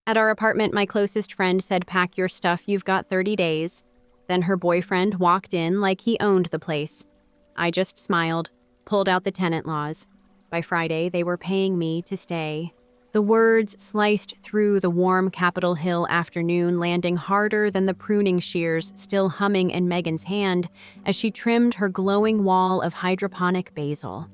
At our apartment, my closest friend said, "Pack your stuff, you've got 30 days. Then her boyfriend walked in like he owned the place. I just smiled, pulled out the tenant laws. By Friday, they were paying me to stay. The words sliced through the warm Capitol Hill afternoon, landing harder than the pruning shears still humming in Megan's hand as she trimmed her glowing wall of hydroponic basil.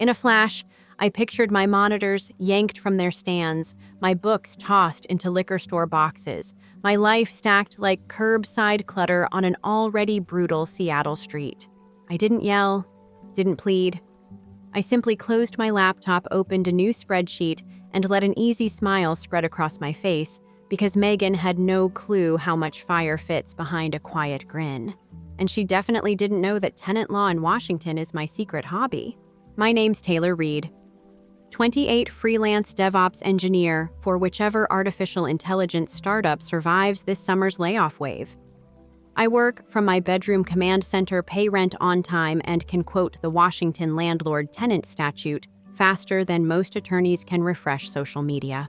In a flash, I pictured my monitors yanked from their stands, my books tossed into liquor store boxes, my life stacked like curbside clutter on an already brutal Seattle street. I didn't yell, didn't plead. I simply closed my laptop, opened a new spreadsheet, and let an easy smile spread across my face because Megan had no clue how much fire fits behind a quiet grin. And she definitely didn't know that tenant law in Washington is my secret hobby. My name's Taylor Reed, 28 freelance DevOps engineer for whichever artificial intelligence startup survives this summer's layoff wave. I work from my bedroom command center, pay rent on time, and can quote the Washington landlord-tenant statute faster than most attorneys can refresh social media.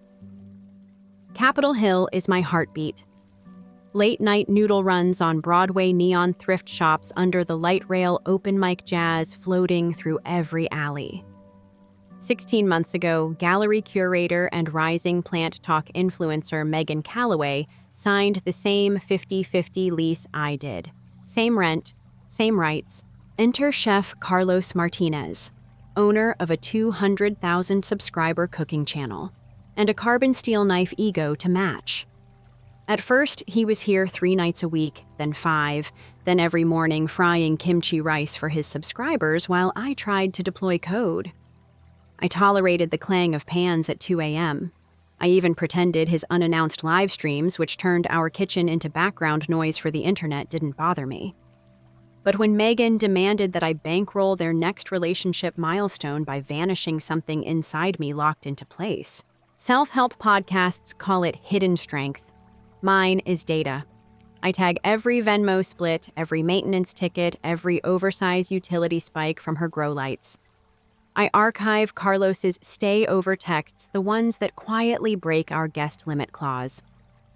Capitol Hill is my heartbeat. Late-night noodle runs on Broadway neon thrift shops under the light rail open mic jazz floating through every alley. 16 months ago, gallery curator and rising plant talk influencer Megan Calloway signed the same 50-50 lease I did. Same rent, same rights. Enter chef Carlos Martinez, owner of a 200,000 subscriber cooking channel, and a carbon steel knife ego to match. At first, he was here 3 nights a week, then 5, then every morning frying kimchi rice for his subscribers while I tried to deploy code. I tolerated the clang of pans at 2 a.m. I even pretended his unannounced live streams, which turned our kitchen into background noise for the internet, didn't bother me. But when Megan demanded that I bankroll their next relationship milestone by vanishing something inside me locked into place, self-help podcasts call it hidden strength. Mine is data. I tag every Venmo split, every maintenance ticket, every oversized utility spike from her grow lights. I archive Carlos's stay-over texts, the ones that quietly break our guest limit clause.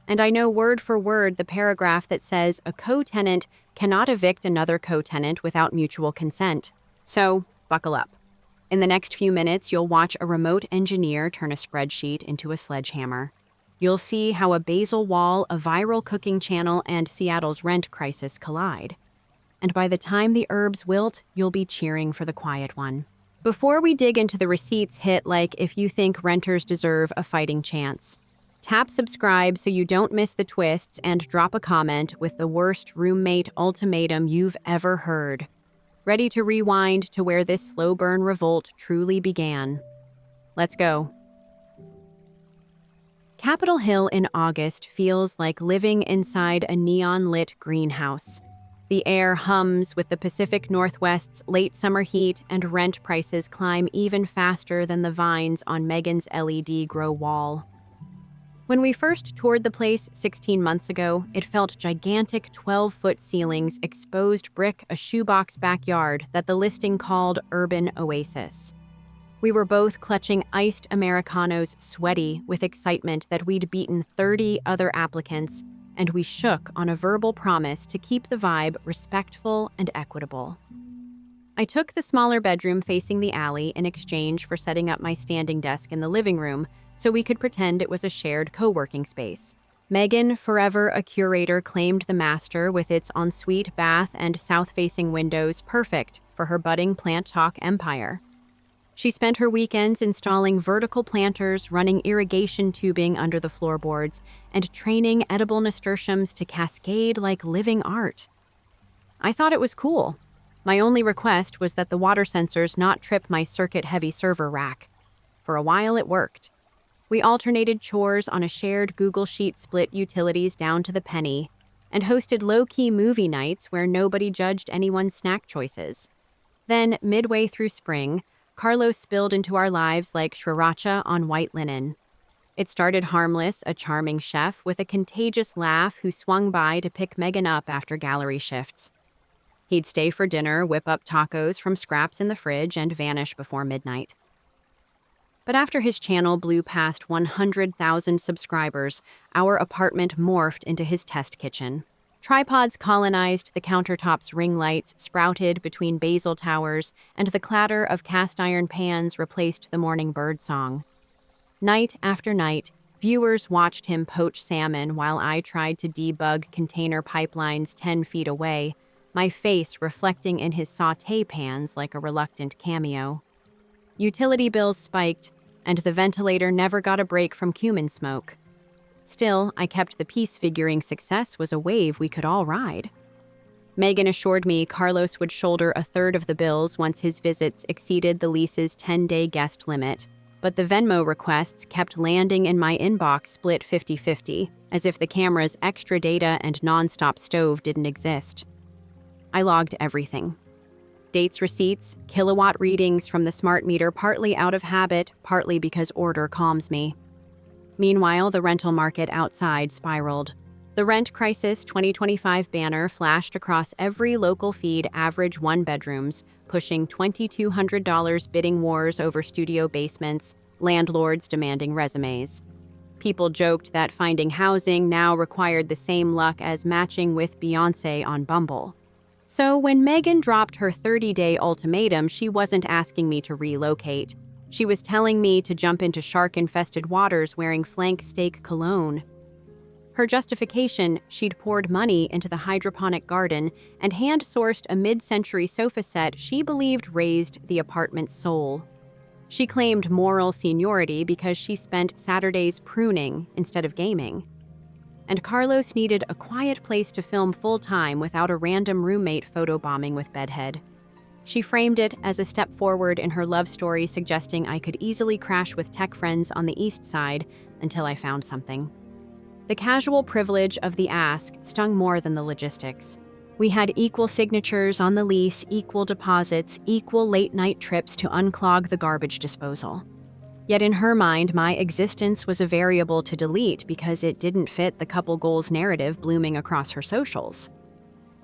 And I know word for word the paragraph that says a co-tenant cannot evict another co-tenant without mutual consent. So, buckle up. In the next few minutes, you'll watch a remote engineer turn a spreadsheet into a sledgehammer. You'll see how a basil wall, a viral cooking channel, and Seattle's rent crisis collide. And by the time the herbs wilt, you'll be cheering for the quiet one. Before we dig into the receipts, hit like if you think renters deserve a fighting chance. Tap subscribe so you don't miss the twists, and drop a comment with the worst roommate ultimatum you've ever heard. Ready to rewind to where this slow burn revolt truly began. Let's go. Capitol Hill in August feels like living inside a neon-lit greenhouse. The air hums with the Pacific Northwest's late summer heat, and rent prices climb even faster than the vines on Megan's LED grow wall. When we first toured the place 16 months ago, it felt gigantic 12-foot ceilings, exposed brick, a shoebox backyard that the listing called Urban Oasis. We were both clutching iced Americanos, sweaty with excitement that we'd beaten 30 other applicants, and we shook on a verbal promise to keep the vibe respectful and equitable. I took the smaller bedroom facing the alley in exchange for setting up my standing desk in the living room so we could pretend it was a shared co-working space. Megan, forever a curator, claimed the master with its ensuite bath and south-facing windows, perfect for her budding plant talk empire. She spent her weekends installing vertical planters, running irrigation tubing under the floorboards, and training edible nasturtiums to cascade like living art. I thought it was cool. My only request was that the water sensors not trip my circuit-heavy server rack. For a while, it worked. We alternated chores on a shared Google Sheet, split utilities down to the penny, and hosted low-key movie nights where nobody judged anyone's snack choices. Then, midway through spring, Carlos spilled into our lives like sriracha on white linen. It started harmless, a charming chef with a contagious laugh who swung by to pick Megan up after gallery shifts. He'd stay for dinner, whip up tacos from scraps in the fridge, and vanish before midnight. But after his channel blew past 100,000 subscribers, our apartment morphed into his test kitchen. Tripods colonized the countertop's ring lights, sprouted between basil towers, and the clatter of cast iron pans replaced the morning bird song. Night after night, viewers watched him poach salmon while I tried to debug container pipelines 10 feet away, my face reflecting in his sauté pans like a reluctant cameo. Utility bills spiked, and the ventilator never got a break from cumin smoke. Still, I kept the peace, figuring success was a wave we could all ride. Megan assured me Carlos would shoulder a third of the bills once his visits exceeded the lease's 10-day guest limit, but the Venmo requests kept landing in my inbox split 50-50, as if the camera's extra data and nonstop stove didn't exist. I logged everything. Dates, receipts, kilowatt readings from the smart meter, partly out of habit, partly because order calms me. Meanwhile, the rental market outside spiraled. The Rent Crisis 2025 banner flashed across every local feed, average one-bedrooms, pushing $2,200 bidding wars over studio basements, landlords demanding resumes. People joked that finding housing now required the same luck as matching with Beyoncé on Bumble. So when Megan dropped her 30-day ultimatum, she wasn't asking me to relocate. She was telling me to jump into shark-infested waters wearing flank steak cologne. Her justification, she'd poured money into the hydroponic garden and hand-sourced a mid-century sofa set she believed raised the apartment's soul. She claimed moral seniority because she spent Saturdays pruning instead of gaming. And Carlos needed a quiet place to film full-time without a random roommate photobombing with bedhead. She framed it as a step forward in her love story, suggesting I could easily crash with tech friends on the east side until I found something. The casual privilege of the ask stung more than the logistics. We had equal signatures on the lease, equal deposits, equal late-night trips to unclog the garbage disposal. Yet in her mind, my existence was a variable to delete because it didn't fit the couple goals narrative blooming across her socials.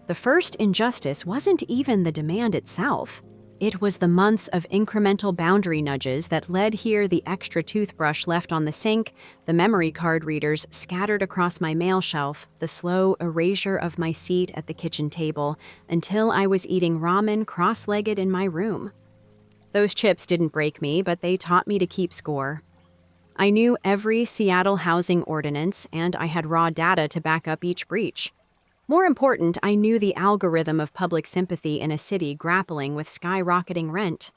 The first injustice wasn't even the demand itself. It was the months of incremental boundary nudges that led here: the extra toothbrush left on the sink, the memory card readers scattered across my mail shelf, the slow erasure of my seat at the kitchen table, until I was eating ramen cross-legged in my room. Those chips didn't break me, but they taught me to keep score. I knew every Seattle housing ordinance, and I had raw data to back up each breach. More important, I knew the algorithm of public sympathy in a city grappling with skyrocketing rent.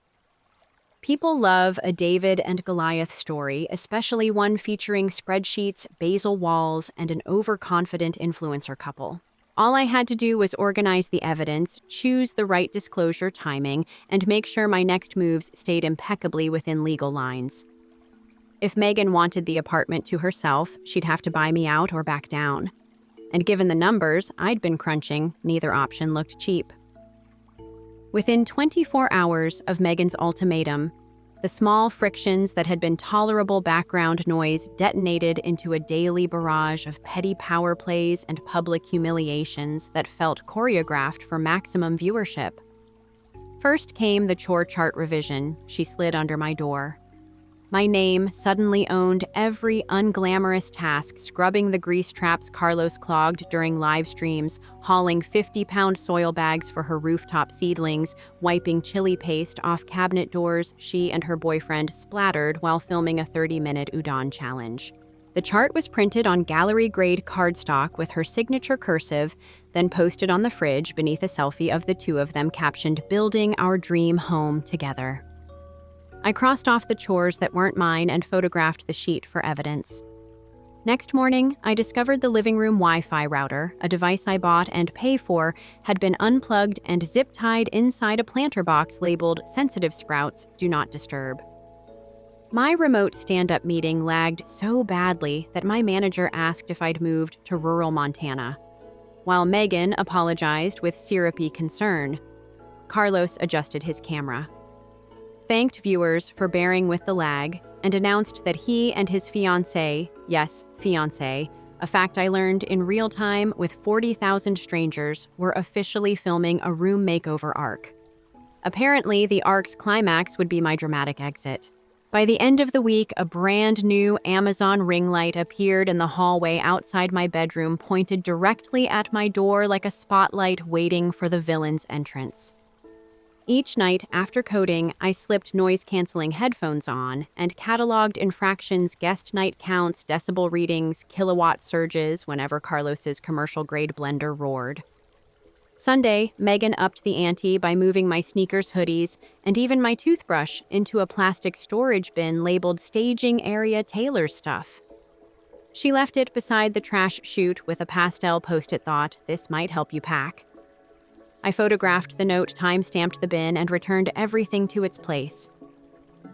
People love a David and Goliath story, especially one featuring spreadsheets, basil walls, and an overconfident influencer couple. All I had to do was organize the evidence, choose the right disclosure timing, and make sure my next moves stayed impeccably within legal lines. If Megan wanted the apartment to herself, she'd have to buy me out or back down. And given the numbers I'd been crunching, neither option looked cheap. Within 24 hours of Megan's ultimatum, the small frictions that had been tolerable background noise detonated into a daily barrage of petty power plays and public humiliations that felt choreographed for maximum viewership. First came the chore chart revision she slid under my door. My name suddenly owned every unglamorous task, scrubbing the grease traps Carlos clogged during live streams, hauling 50-pound soil bags for her rooftop seedlings, wiping chili paste off cabinet doors she and her boyfriend splattered while filming a 30-minute udon challenge. The chart was printed on gallery-grade cardstock with her signature cursive, then posted on the fridge beneath a selfie of the two of them captioned, "Building our dream home together." I crossed off the chores that weren't mine and photographed the sheet for evidence. Next morning, I discovered the living room Wi-Fi router, a device I bought and pay for, had been unplugged and zip-tied inside a planter box labeled "Sensitive Sprouts, Do Not Disturb." My remote stand-up meeting lagged so badly that my manager asked if I'd moved to rural Montana. While Megan apologized with syrupy concern, Carlos adjusted his camera, thanked viewers for bearing with the lag, and announced that he and his fiancée, yes, fiancée, a fact I learned in real time with 40,000 strangers, were officially filming a room makeover arc. Apparently, the arc's climax would be my dramatic exit. By the end of the week, a brand new Amazon ring light appeared in the hallway outside my bedroom, pointed directly at my door like a spotlight waiting for the villain's entrance. Each night after coding, I slipped noise-canceling headphones on and cataloged infractions, guest night counts, decibel readings, kilowatt surges whenever Carlos's commercial-grade blender roared. Sunday, Megan upped the ante by moving my sneakers, hoodies, and even my toothbrush into a plastic storage bin labeled Staging Area Taylor Stuff. She left it beside the trash chute with a pastel post-it thought, "This might help you pack." I photographed the note, time-stamped the bin, and returned everything to its place.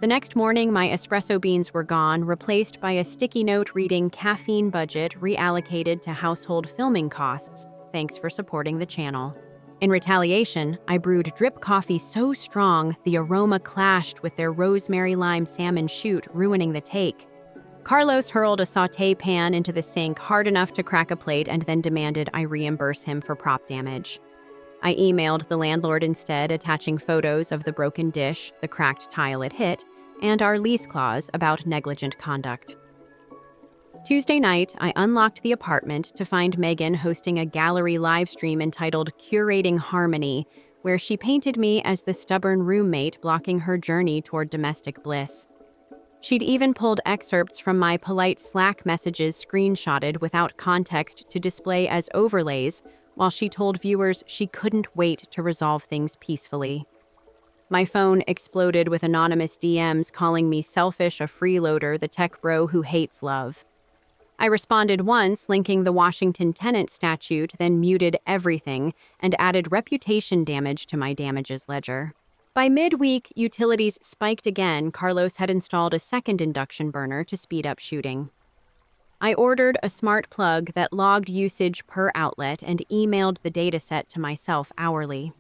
The next morning, my espresso beans were gone, replaced by a sticky note reading "Caffeine budget reallocated to household filming costs. Thanks for supporting the channel." In retaliation, I brewed drip coffee so strong the aroma clashed with their rosemary lime salmon shoot, ruining the take. Carlos hurled a sauté pan into the sink hard enough to crack a plate and then demanded I reimburse him for prop damage. I emailed the landlord instead, attaching photos of the broken dish, the cracked tile it hit, and our lease clause about negligent conduct. Tuesday night, I unlocked the apartment to find Megan hosting a gallery live stream entitled Curating Harmony, where she painted me as the stubborn roommate blocking her journey toward domestic bliss. She'd even pulled excerpts from my polite Slack messages screenshotted without context to display as overlays, while she told viewers she couldn't wait to resolve things peacefully. My phone exploded with anonymous DMs calling me selfish, a freeloader, the tech bro who hates love. I responded once, linking the Washington tenant statute, then muted everything and added reputation damage to my damages ledger. By midweek, utilities spiked again. Carlos had installed a second induction burner to speed up shooting. I ordered a smart plug that logged usage per outlet and emailed the dataset to myself hourly.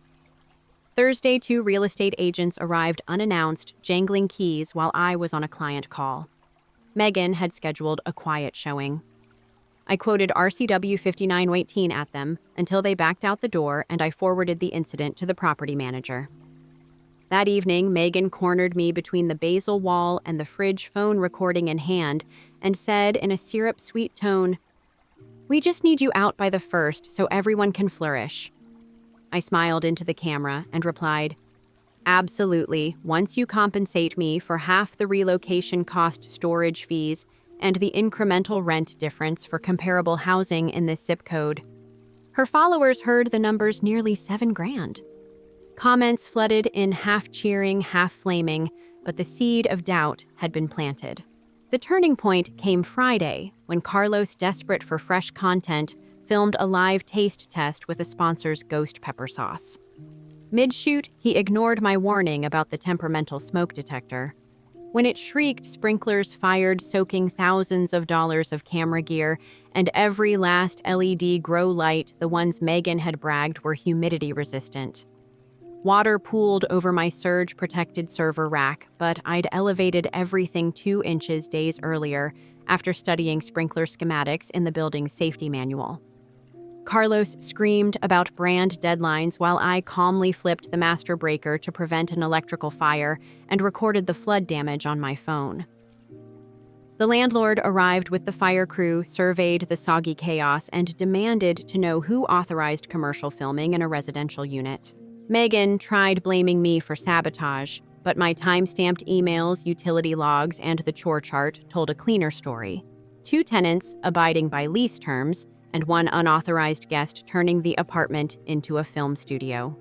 Thursday, 2 real estate agents arrived unannounced, jangling keys while I was on a client call. Megan had scheduled a quiet showing. I quoted RCW 5918 at them until they backed out the door, and I forwarded the incident to the property manager. That evening, Megan cornered me between the basil wall and the fridge, phone recording in hand, and said in a syrup-sweet tone, "We just need you out by the 1st so everyone can flourish." I smiled into the camera and replied, "Absolutely, once you compensate me for half the relocation cost storage fees and the incremental rent difference for comparable housing in this zip code." Her followers heard the numbers nearly $7,000. Comments flooded in, half cheering, half flaming, but the seed of doubt had been planted. The turning point came Friday, when Carlos, desperate for fresh content, filmed a live taste test with a sponsor's ghost pepper sauce. Mid-shoot, he ignored my warning about the temperamental smoke detector. When it shrieked, sprinklers fired, soaking thousands of dollars of camera gear, and every last LED grow light, the ones Megan had bragged were humidity-resistant. Water pooled over my surge-protected server rack, but I'd elevated everything 2 inches days earlier after studying sprinkler schematics in the building's safety manual. Carlos screamed about brand deadlines while I calmly flipped the master breaker to prevent an electrical fire and recorded the flood damage on my phone. The landlord arrived with the fire crew, surveyed the soggy chaos, and demanded to know who authorized commercial filming in a residential unit. Megan tried blaming me for sabotage, but my time-stamped emails, utility logs, and the chore chart told a cleaner story. 2 tenants abiding by lease terms, and 1 unauthorized guest turning the apartment into a film studio.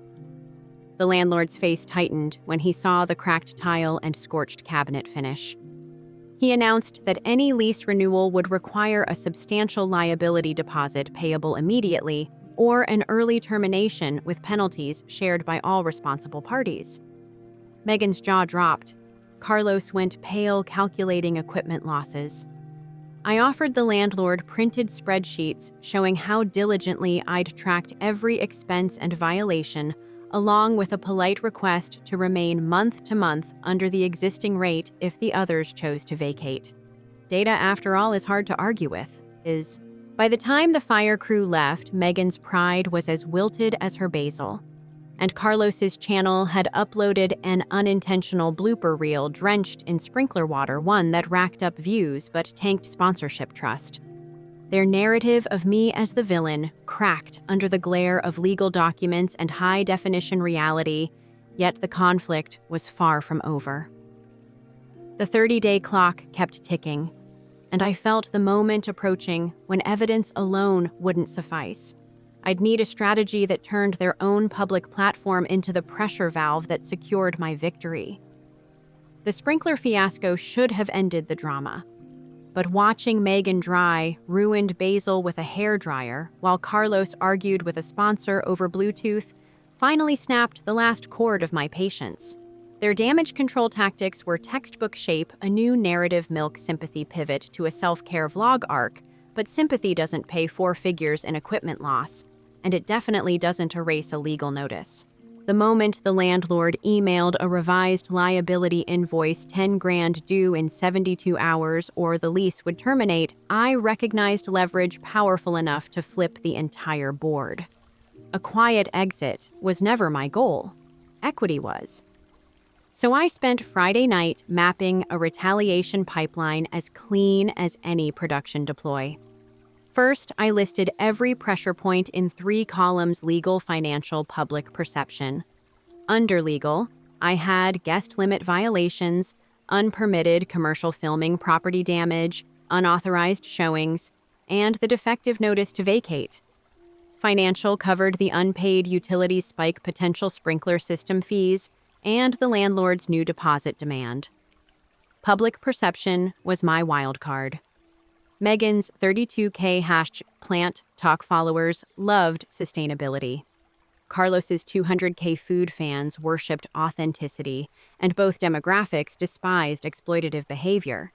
The landlord's face tightened when he saw the cracked tile and scorched cabinet finish. He announced that any lease renewal would require a substantial liability deposit payable immediately, or an early termination with penalties shared by all responsible parties. Megan's jaw dropped. Carlos went pale, calculating equipment losses. I offered the landlord printed spreadsheets showing how diligently I'd tracked every expense and violation, along with a polite request to remain month to month under the existing rate if the others chose to vacate. Data, after all, is hard to argue with. By the time the fire crew left, Megan's pride was as wilted as her basil. and Carlos's channel had uploaded an unintentional blooper reel drenched in sprinkler water, one that racked up views but tanked sponsorship trust. Their narrative of me as the villain cracked under the glare of legal documents and high-definition reality, yet the conflict was far from over. The 30-day clock kept ticking, and I felt the moment approaching when evidence alone wouldn't suffice. I'd need a strategy that turned their own public platform into the pressure valve that secured my victory. The sprinkler fiasco should have ended the drama, but watching Megan dry ruined Basil with a hairdryer while Carlos argued with a sponsor over Bluetooth finally snapped the last cord of my patience. Their damage control tactics were textbook shape, a new narrative milk sympathy pivot to a self-care vlog arc, but sympathy doesn't pay 4 figures in equipment loss, and it definitely doesn't erase a legal notice. The moment the landlord emailed a revised liability invoice, 10 grand due in 72 hours or the lease would terminate, I recognized leverage powerful enough to flip the entire board. A quiet exit was never my goal. Equity was. So I spent Friday night mapping a retaliation pipeline as clean as any production deploy. First, I listed every pressure point in 3 columns: legal, financial, public perception. Under legal, I had guest limit violations, unpermitted commercial filming, property damage, unauthorized showings, and the defective notice to vacate. Financial covered the unpaid utilities spike, potential sprinkler system fees, and the landlord's new deposit demand. Public perception was my wild card. Megan's 32K hashed plant talk followers loved sustainability. Carlos's 200K food fans worshipped authenticity, and both demographics despised exploitative behavior.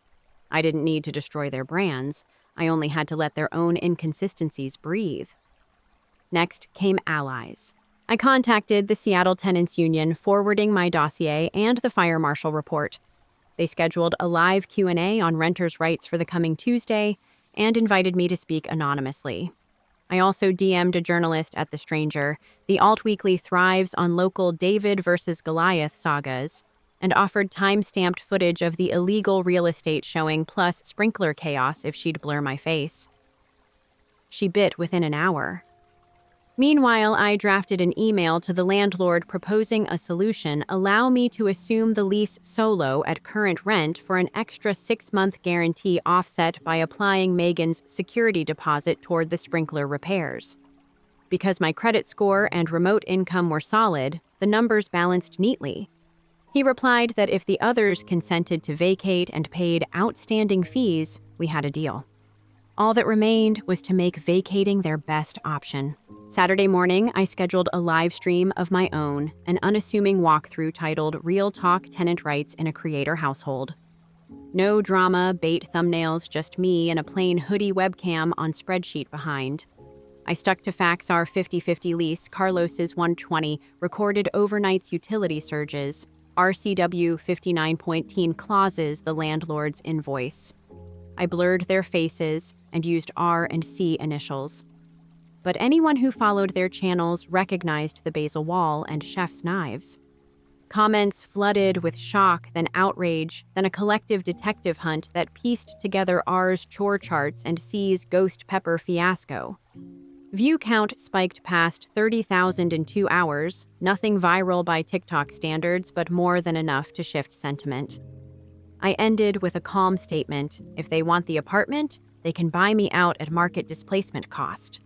I didn't need to destroy their brands. I only had to let their own inconsistencies breathe. Next came allies. I contacted the Seattle Tenants Union, forwarding my dossier and the fire marshal report. They scheduled a live Q&A on renters' rights for the coming Tuesday and invited me to speak anonymously. I also DM'd a journalist at The Stranger. The Alt Weekly thrives on local David versus Goliath sagas, and offered time-stamped footage of the illegal real estate showing plus sprinkler chaos if she'd blur my face. She bit within an hour. Meanwhile, I drafted an email to the landlord proposing a solution: allow me to assume the lease solo at current rent for an extra 6-month guarantee offset by applying Megan's security deposit toward the sprinkler repairs. Because my credit score and remote income were solid, the numbers balanced neatly. He replied that if the others consented to vacate and paid outstanding fees, we had a deal. All that remained was to make vacating their best option. Saturday morning, I scheduled a live stream of my own, an unassuming walkthrough titled Real Talk Tenant Rights in a Creator Household. No drama, bait thumbnails, just me and a plain hoodie webcam on spreadsheet behind. I stuck to facts: our 50-50 lease, Carlos's 120, recorded overnight's utility surges, RCW 59.10 clauses, the landlord's invoice. I blurred their faces and used R and C initials. But anyone who followed their channels recognized the basil wall and chef's knives. Comments flooded with shock, then outrage, then a collective detective hunt that pieced together R's chore charts and C's ghost pepper fiasco. View count spiked past 30,000 in 2 hours, nothing viral by TikTok standards, but more than enough to shift sentiment. I ended with a calm statement: if they want the apartment, they can buy me out at market displacement cost.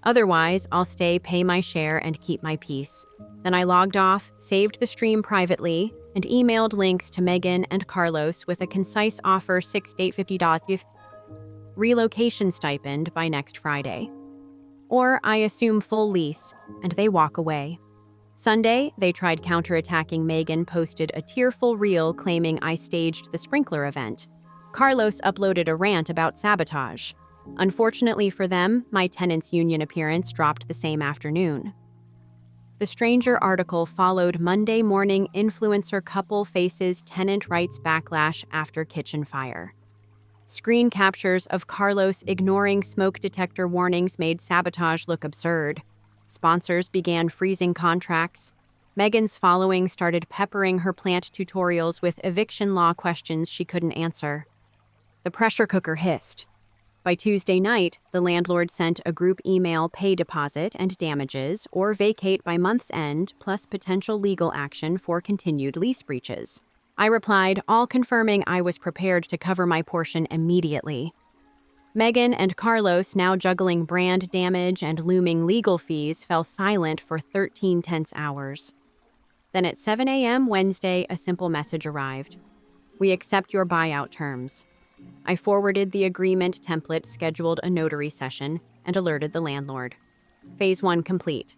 Otherwise, I'll stay, pay my share, and keep my peace. Then I logged off, saved the stream privately, and emailed links to Megan and Carlos with a concise offer: $6,850 relocation stipend by next Friday. Or I assume full lease, and they walk away. Sunday, they tried counterattacking. Megan posted a tearful reel claiming I staged the sprinkler event. Carlos uploaded a rant about sabotage. Unfortunately for them, my tenants' union appearance dropped the same afternoon. The Stranger article followed Monday morning: influencer couple faces tenant rights backlash after kitchen fire. Screen captures of Carlos ignoring smoke detector warnings made sabotage look absurd. Sponsors began freezing contracts. Megan's following started peppering her plant tutorials with eviction law questions she couldn't answer. The pressure cooker hissed. By Tuesday night, the landlord sent a group email pay deposit and damages or vacate by month's end plus potential legal action for continued lease breaches. I replied, all confirming I was prepared to cover my portion immediately. Megan and Carlos, now juggling brand damage and looming legal fees, fell silent for 13 tense hours. Then at 7 a.m. Wednesday, a simple message arrived. We accept your buyout terms. I forwarded the agreement template, scheduled a notary session, and alerted the landlord. Phase 1 complete.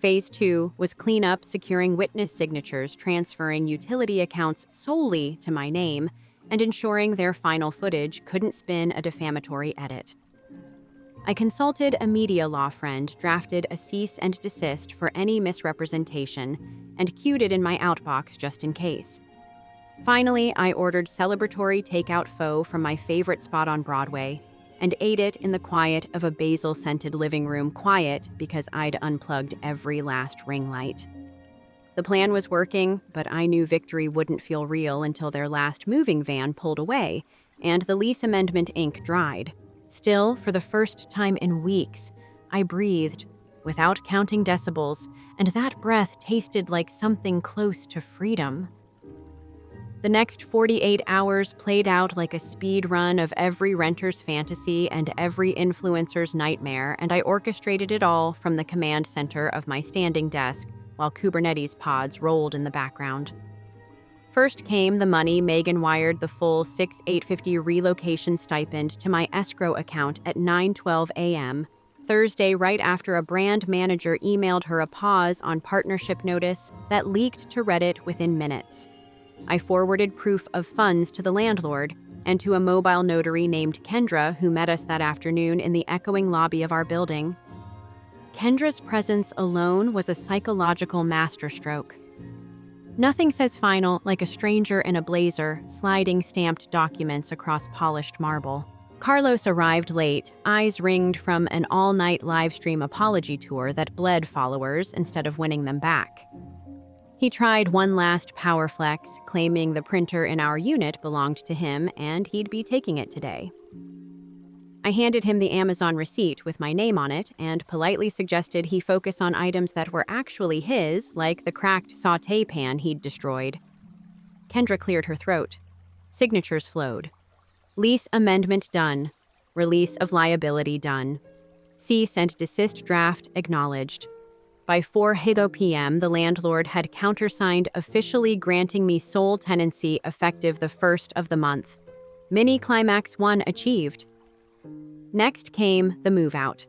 Phase 2 was cleanup, securing witness signatures, transferring utility accounts solely to my name, and ensuring their final footage couldn't spin a defamatory edit. I consulted a media law friend, drafted a cease and desist for any misrepresentation, and queued it in my outbox just in case. Finally, I ordered celebratory takeout pho from my favorite spot on Broadway and ate it in the quiet of a basil-scented living room, quiet because I'd unplugged every last ring light. The plan was working, but I knew victory wouldn't feel real until their last moving van pulled away and the lease amendment ink dried. Still, for the first time in weeks, I breathed without counting decibels, and that breath tasted like something close to freedom. The next 48 hours played out like a speed run of every renter's fantasy and every influencer's nightmare, and I orchestrated it all from the command center of my standing desk while Kubernetes pods rolled in the background. First came the money. Megan wired the full $6,850 relocation stipend to my escrow account at 9:12 a.m. Thursday, right after a brand manager emailed her a pause on partnership notice that leaked to Reddit within minutes. I forwarded proof of funds to the landlord and to a mobile notary named Kendra who met us that afternoon in the echoing lobby of our building. Kendra's presence alone was a psychological masterstroke. Nothing says final like a stranger in a blazer sliding stamped documents across polished marble. Carlos arrived late, eyes ringed from an all-night livestream apology tour that bled followers instead of winning them back. He tried one last power flex, claiming the printer in our unit belonged to him and he'd be taking it today. I handed him the Amazon receipt with my name on it and politely suggested he focus on items that were actually his, like the cracked sauté pan he'd destroyed. Kendra cleared her throat. Signatures flowed. Lease amendment done. Release of liability done. Cease and desist draft acknowledged. By 4 p.m., the landlord had countersigned, officially granting me sole tenancy effective the 1st of the month. Mini Climax 1 achieved. Next came the move-out.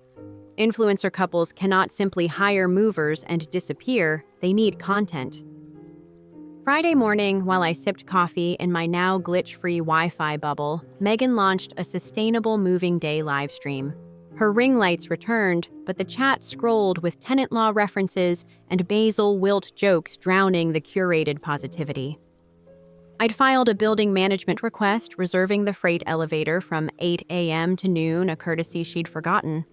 Influencer couples cannot simply hire movers and disappear, they need content. Friday morning, while I sipped coffee in my now glitch-free Wi-Fi bubble, Megan launched a sustainable moving day livestream. Her ring lights returned, but the chat scrolled with tenant law references and basil wilt jokes drowning the curated positivity. I'd filed a building management request reserving the freight elevator from 8 a.m. to noon, a courtesy she'd forgotten.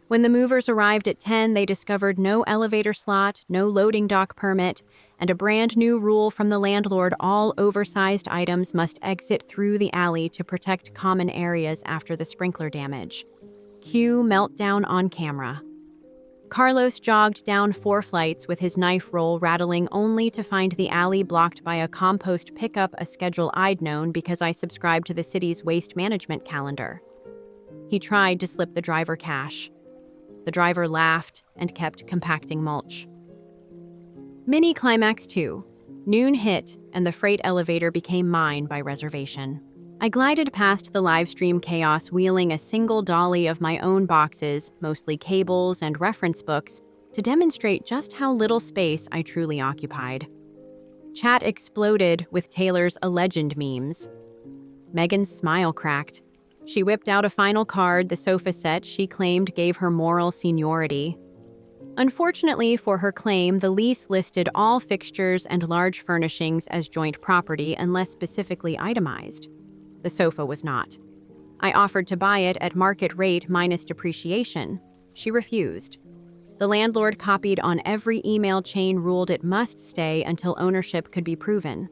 When the movers arrived at 10, they discovered no elevator slot, no loading dock permit, and a brand new rule from the landlord: all oversized items must exit through the alley to protect common areas after the sprinkler damage. Cue meltdown on camera. Carlos jogged down 4 flights with his knife roll rattling, only to find the alley blocked by a compost pickup, a schedule I'd known because I subscribed to the city's waste management calendar. He tried to slip the driver cash. The driver laughed and kept compacting mulch. Mini Climax 2. Noon hit, and the freight elevator became mine by reservation. I glided past the livestream chaos, wheeling a single dolly of my own boxes, mostly cables and reference books, to demonstrate just how little space I truly occupied. Chat exploded with Taylor's "A Legend" memes. Megan's smile cracked. She whipped out a final card, the sofa set she claimed gave her moral seniority. Unfortunately for her claim, the lease listed all fixtures and large furnishings as joint property unless specifically itemized. The sofa was not. I offered to buy it at market rate minus depreciation. She refused. The landlord copied on every email chain ruled it must stay until ownership could be proven.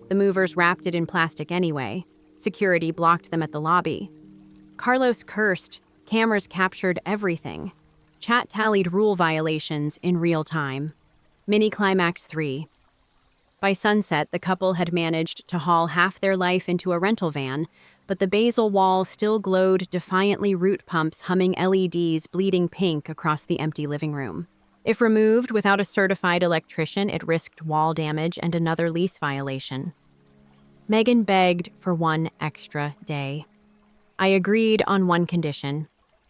The movers wrapped it in plastic anyway. Security blocked them at the lobby. Carlos cursed. Cameras captured everything. Chat tallied rule violations in real time. Mini Climax 3. By sunset, the couple had managed to haul half their life into a rental van, but the basal wall still glowed defiantly, root pumps humming, LEDs bleeding pink across the empty living room. If removed without a certified electrician, it risked wall damage and another lease violation. Megan begged for one extra day. I agreed on one condition.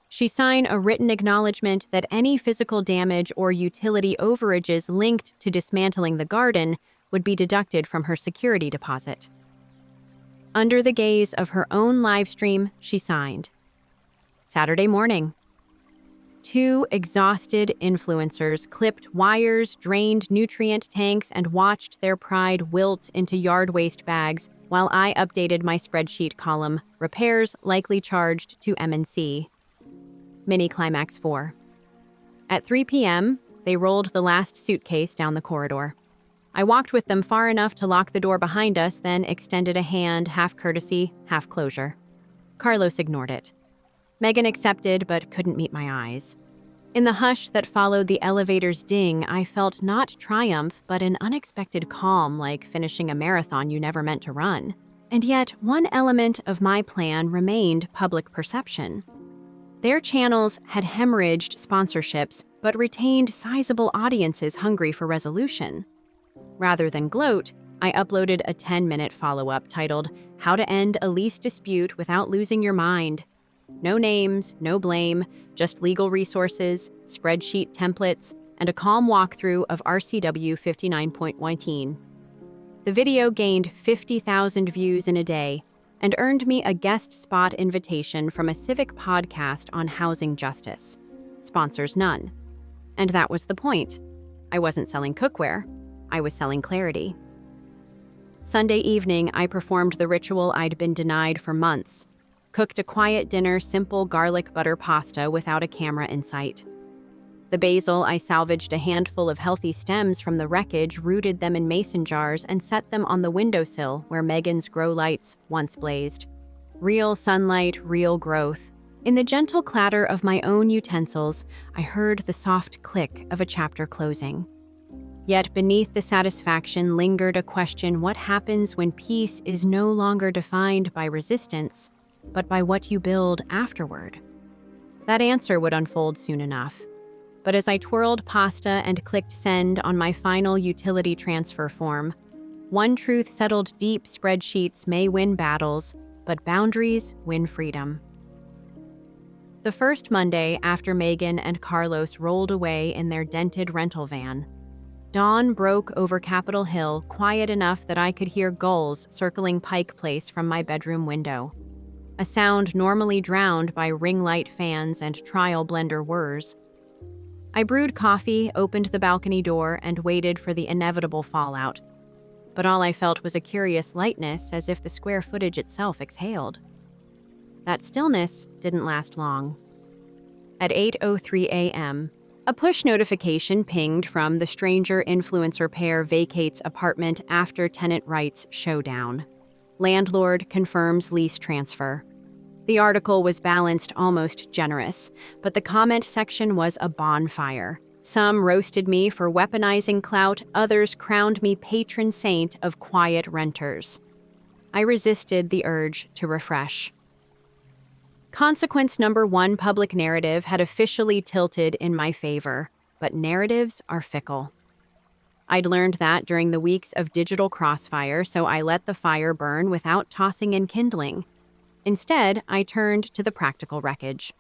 She signed a written acknowledgement that any physical damage or utility overages linked to dismantling the garden would be deducted from her security deposit. Under the gaze of her own live stream, she signed. Saturday morning. 2 exhausted influencers clipped wires, drained nutrient tanks, and watched their pride wilt into yard waste bags while I updated my spreadsheet column, repairs likely charged to M&C. Mini Climax 4. At 3 p.m., they rolled the last suitcase down the corridor. I walked with them far enough to lock the door behind us, then extended a hand, half courtesy, half closure. Carlos ignored it. Megan accepted, but couldn't meet my eyes. In the hush that followed the elevator's ding, I felt not triumph, but an unexpected calm, like finishing a marathon you never meant to run. And yet, one element of my plan remained public perception. Their channels had hemorrhaged sponsorships, but retained sizable audiences hungry for resolution. Rather than gloat, I uploaded a 10-minute follow-up titled, "How to End a Lease Dispute Without Losing Your Mind." No names, no blame, just legal resources, spreadsheet templates, and a calm walkthrough of RCW 59.19. The video gained 50,000 views in a day and earned me a guest spot invitation from a civic podcast on housing justice. Sponsors none. And that was the point. I wasn't selling cookware. I was selling clarity. Sunday evening, I performed the ritual I'd been denied for months. Cooked a quiet dinner, simple garlic butter pasta without a camera in sight. The basil, I salvaged a handful of healthy stems from the wreckage, rooted them in mason jars, and set them on the windowsill where Megan's grow lights once blazed. Real sunlight, real growth. In the gentle clatter of my own utensils, I heard the soft click of a chapter closing. Yet beneath the satisfaction lingered a question: what happens when peace is no longer defined by resistance, but by what you build afterward? That answer would unfold soon enough. But as I twirled pasta and clicked send on my final utility transfer form, one truth settled deep: spreadsheets may win battles, but boundaries win freedom. The first Monday after Megan and Carlos rolled away in their dented rental van, dawn broke over Capitol Hill, quiet enough that I could hear gulls circling Pike Place from my bedroom window, a sound normally drowned by ring light fans and trial blender whirs. I brewed coffee, opened the balcony door, and waited for the inevitable fallout. But all I felt was a curious lightness, as if the square footage itself exhaled. That stillness didn't last long. At 8:03 a.m., a push notification pinged from the stranger influencer pair vacates apartment after tenant rights showdown. Landlord confirms lease transfer. The article was balanced, almost generous, but the comment section was a bonfire. Some roasted me for weaponizing clout, others crowned me patron saint of quiet renters. I resisted the urge to refresh. Consequence number 1: public narrative had officially tilted in my favor, but narratives are fickle. I'd learned that during the weeks of digital crossfire, so I let the fire burn without tossing in kindling. Instead, I turned to the practical wreckage.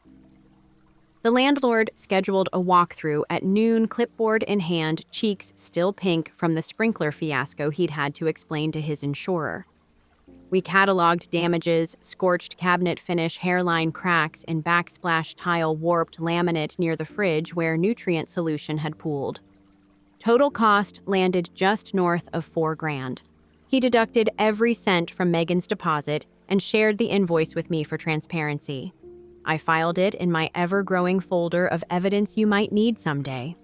The landlord scheduled a walkthrough at noon, clipboard in hand, cheeks still pink from the sprinkler fiasco he'd had to explain to his insurer. We cataloged damages: scorched cabinet finish, hairline cracks in backsplash tile, warped laminate near the fridge where nutrient solution had pooled. Total cost landed just north of $4,000. He deducted every cent from Megan's deposit and shared the invoice with me for transparency. I filed it in my ever-growing folder of evidence you might need someday.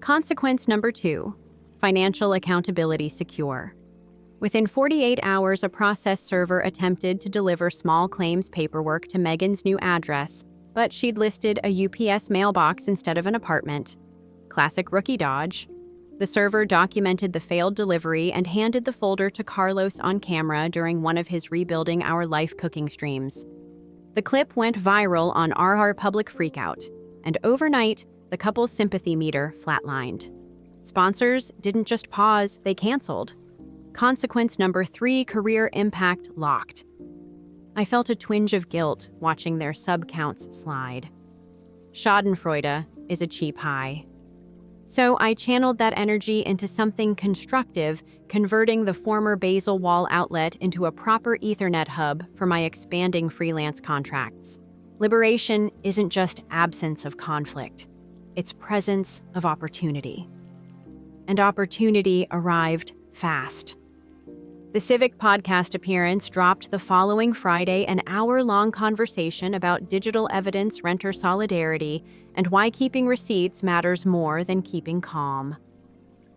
Consequence number 2, financial accountability secure. Within 48 hours, a process server attempted to deliver small claims paperwork to Megan's new address, but she'd listed a UPS mailbox instead of an apartment. Classic rookie dodge. The server documented the failed delivery and handed the folder to Carlos on camera during one of his Rebuilding Our Life cooking streams. The clip went viral on RR Public Freakout, and overnight, the couple's sympathy meter flatlined. Sponsors didn't just pause, they canceled. Consequence number 3, career impact locked. I felt a twinge of guilt watching their sub-counts slide. Schadenfreude is a cheap high. So I channeled that energy into something constructive, converting the former Basil Wall outlet into a proper Ethernet hub for my expanding freelance contracts. Liberation isn't just absence of conflict, it's presence of opportunity. And opportunity arrived fast. The Civic podcast appearance dropped the following Friday, an hour-long conversation about digital evidence renter solidarity and why keeping receipts matters more than keeping calm.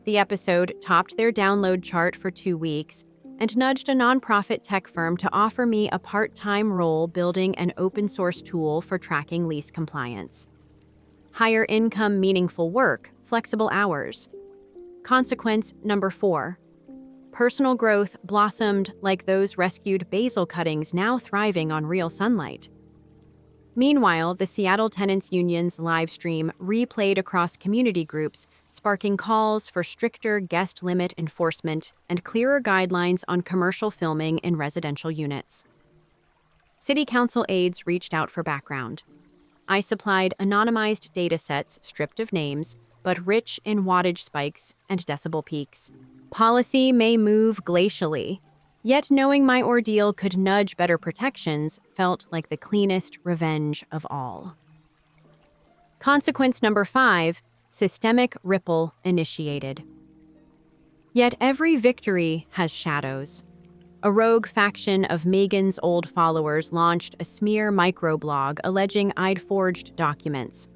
The episode topped their download chart for 2 weeks and nudged a nonprofit tech firm to offer me a part-time role building an open-source tool for tracking lease compliance. Higher income, meaningful work, flexible hours. Consequence number 4. Personal growth blossomed like those rescued basil cuttings now thriving on real sunlight. Meanwhile, the Seattle Tenants Union's live stream replayed across community groups, sparking calls for stricter guest limit enforcement and clearer guidelines on commercial filming in residential units. City Council aides reached out for background. I supplied anonymized datasets stripped of names, but rich in wattage spikes and decibel peaks. Policy may move glacially, yet knowing my ordeal could nudge better protections felt like the cleanest revenge of all. Consequence number 5, systemic ripple initiated. Yet every victory has shadows. A rogue faction of Megan's old followers launched a smear microblog alleging I'd forged documents.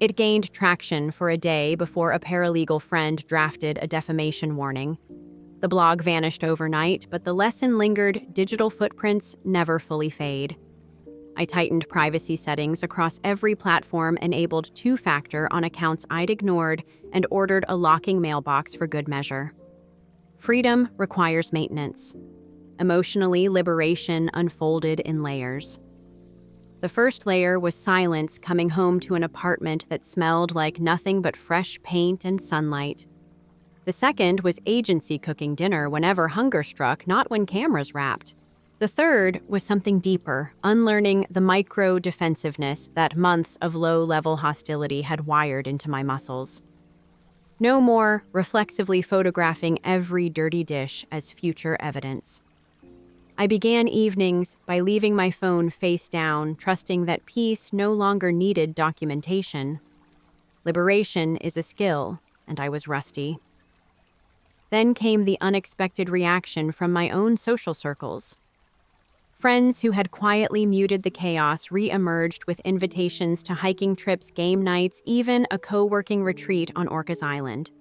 It gained traction for a day before a paralegal friend drafted a defamation warning. The blog vanished overnight, but the lesson lingered: digital footprints never fully fade. I tightened privacy settings across every platform, enabled 2-factor on accounts I'd ignored, and ordered a locking mailbox for good measure. Freedom requires maintenance. Emotionally, liberation unfolded in layers. The first layer was silence, coming home to an apartment that smelled like nothing but fresh paint and sunlight. The second was agency cooking dinner whenever hunger struck, not when cameras wrapped. The third was something deeper, unlearning the micro-defensiveness that months of low-level hostility had wired into my muscles. No more reflexively photographing every dirty dish as future evidence. I began evenings by leaving my phone face down, trusting that peace no longer needed documentation. Liberation is a skill, and I was rusty. Then came the unexpected reaction from my own social circles. Friends who had quietly muted the chaos re-emerged with invitations to hiking trips, game nights, even a co-working retreat on Orcas Island.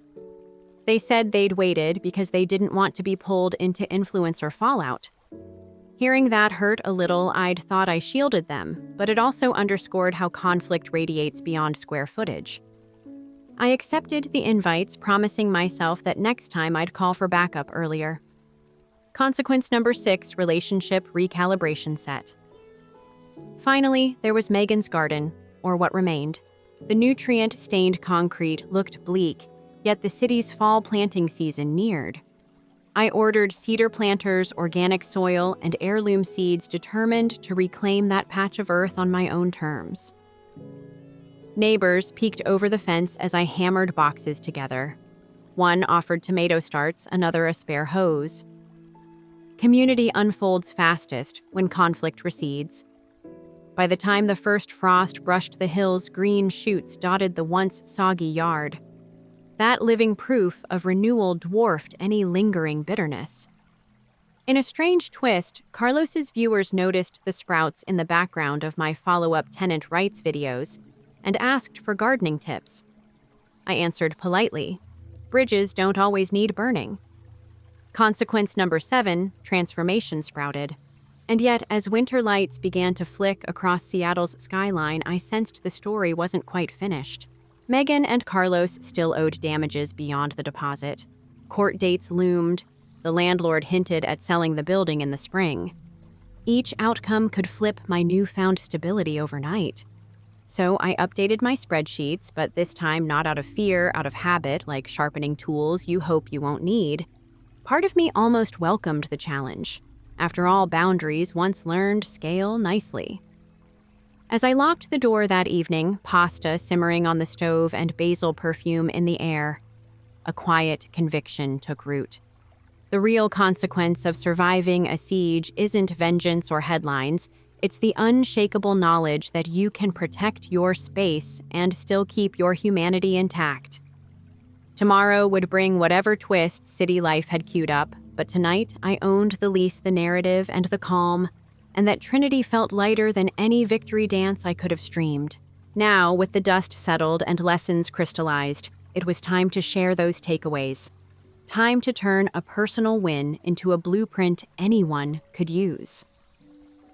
They said they'd waited because they didn't want to be pulled into influencer fallout. Hearing that hurt a little. I'd thought I shielded them, but it also underscored how conflict radiates beyond square footage. I accepted the invites, promising myself that next time I'd call for backup earlier. Consequence number 6, relationship recalibration set. Finally, there was Megan's garden, or what remained. The nutrient-stained concrete looked bleak, yet the city's fall planting season neared. I ordered cedar planters, organic soil, and heirloom seeds, determined to reclaim that patch of earth on my own terms. Neighbors peeked over the fence as I hammered boxes together. One offered tomato starts, another a spare hose. Community unfolds fastest when conflict recedes. By the time the first frost brushed the hills, green shoots dotted the once soggy yard. That living proof of renewal dwarfed any lingering bitterness. In a strange twist, Carlos's viewers noticed the sprouts in the background of my follow-up tenant rights videos and asked for gardening tips. I answered politely, "Bridges don't always need burning." Consequence number 7, transformation sprouted. And yet, as winter lights began to flick across Seattle's skyline, I sensed the story wasn't quite finished. Megan and Carlos still owed damages beyond the deposit. Court dates loomed. The landlord hinted at selling the building in the spring. Each outcome could flip my newfound stability overnight. So I updated my spreadsheets, but this time not out of fear, out of habit, like sharpening tools you hope you won't need. Part of me almost welcomed the challenge. After all, boundaries, once learned, scale nicely. As I locked the door that evening, pasta simmering on the stove and basil perfume in the air, a quiet conviction took root. The real consequence of surviving a siege isn't vengeance or headlines. It's the unshakable knowledge that you can protect your space and still keep your humanity intact. Tomorrow would bring whatever twists city life had queued up, but tonight I owned the lease, the narrative, and the calm, and that Trinity felt lighter than any victory dance I could have streamed. Now, with the dust settled and lessons crystallized, it was time to share those takeaways. Time to turn a personal win into a blueprint anyone could use.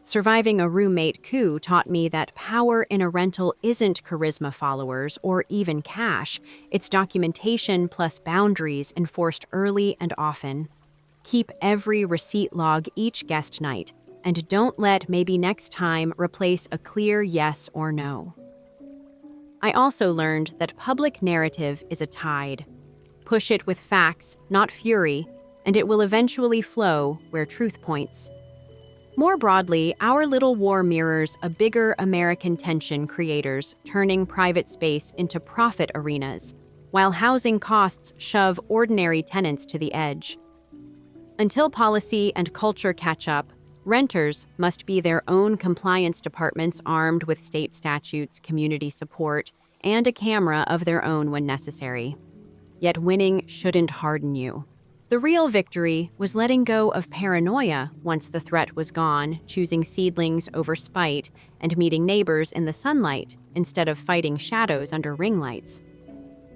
Surviving a roommate coup taught me that power in a rental isn't charisma followers or even cash. It's documentation plus boundaries enforced early and often. Keep every receipt log each guest night, and don't let maybe next time replace a clear yes or no. I also learned that public narrative is a tide. Push it with facts, not fury, and it will eventually flow where truth points. More broadly, our little war mirrors a bigger American tension creators turning private space into profit arenas, while housing costs shove ordinary tenants to the edge. Until policy and culture catch up, renters must be their own compliance departments armed with state statutes, community support, and a camera of their own when necessary. Yet winning shouldn't harden you. The real victory was letting go of paranoia once the threat was gone, choosing seedlings over spite, and meeting neighbors in the sunlight instead of fighting shadows under ring lights.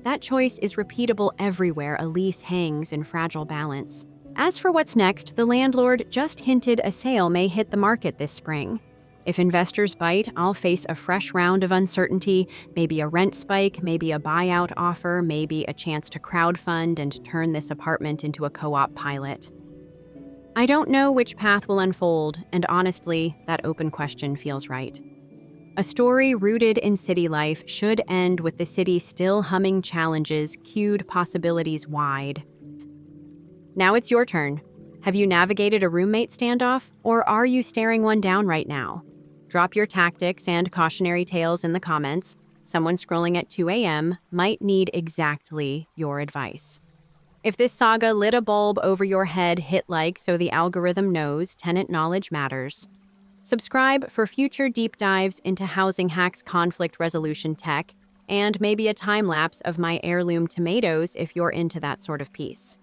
That choice is repeatable everywhere a lease hangs in fragile balance. As for what's next, the landlord just hinted a sale may hit the market this spring. If investors bite, I'll face a fresh round of uncertainty, maybe a rent spike, maybe a buyout offer, maybe a chance to crowdfund and turn this apartment into a co-op pilot. I don't know which path will unfold, and honestly, that open question feels right. A story rooted in city life should end with the city still humming challenges, queued possibilities wide. Now it's your turn. Have you navigated a roommate standoff, or are you staring one down right now? Drop your tactics and cautionary tales in the comments. Someone scrolling at 2 a.m. might need exactly your advice. If this saga lit a bulb over your head, hit like so the algorithm knows tenant knowledge matters. Subscribe for future deep dives into housing hacks, conflict resolution tech, and maybe a time-lapse of my heirloom tomatoes if you're into that sort of piece.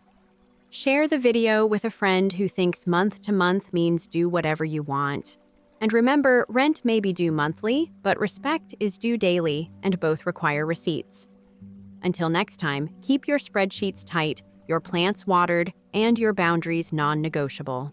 Share the video with a friend who thinks month to month means do whatever you want. And remember, rent may be due monthly, but respect is due daily, and both require receipts. Until next time, keep your spreadsheets tight, your plants watered, and your boundaries non-negotiable.